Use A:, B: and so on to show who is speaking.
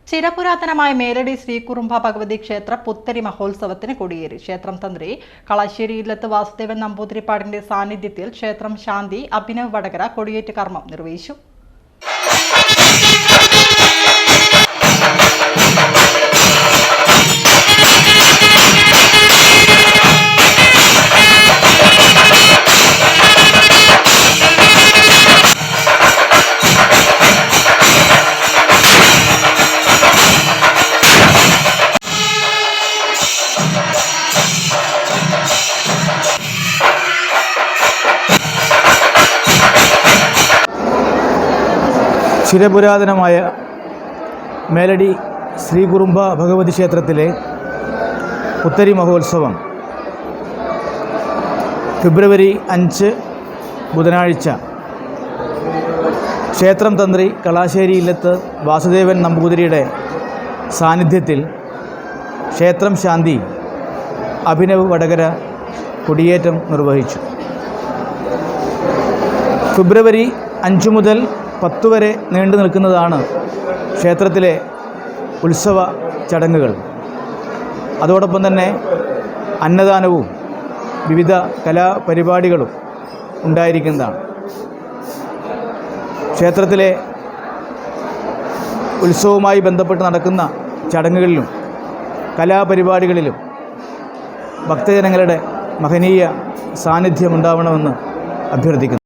A: ചിരപുരാതനമായ മേലടി ശ്രീകുറുമ്പ ഭഗവതി ക്ഷേത്ര പുത്തരി മഹോത്സവത്തിന് കൊടിയേറി. ക്ഷേത്രം തന്ത്രി കളശ്ശേരി ഇല്ലത്ത് വാസുദേവൻ നമ്പൂതിരിപ്പാടിന്റെ സാന്നിധ്യത്തിൽ ക്ഷേത്രം ശാന്തി അഭിനവ് വടകര കൊടിയേറ്റ് കർമ്മം നിർവഹിച്ചു.
B: ചിരപുരാതനമായ മേലടി ശ്രീകുറുമ്പ ഭഗവതി ക്ഷേത്രത്തിലെ പുത്തരി മഹോത്സവം ഫെബ്രുവരി 5 ബുധനാഴ്ച ക്ഷേത്രം തന്ത്രി കളശ്ശേരി ഇല്ലത്ത് വാസുദേവൻ നമ്പൂതിരിയുടെ സാന്നിധ്യത്തിൽ ക്ഷേത്രം ശാന്തി അഭിനവ് വടകര കൊടിയേറ്റം നിർവഹിച്ചു. ഫെബ്രുവരി 5 മുതൽ 10 വരെ നീണ്ടു നിൽക്കുന്നതാണ് ക്ഷേത്രത്തിലെ ഉത്സവ ചടങ്ങുകൾ. അതോടൊപ്പം തന്നെ അന്നദാനവും വിവിധ കലാപരിപാടികളും ഉണ്ടായിരിക്കുന്നതാണ്. ക്ഷേത്രത്തിലെ ഉത്സവവുമായി ബന്ധപ്പെട്ട് നടക്കുന്ന ചടങ്ങുകളിലും കലാപരിപാടികളിലും ഭക്തജനങ്ങളുടെ മഹനീയ സാന്നിധ്യമുണ്ടാവണമെന്ന് അഭ്യർത്ഥിക്കുന്നു.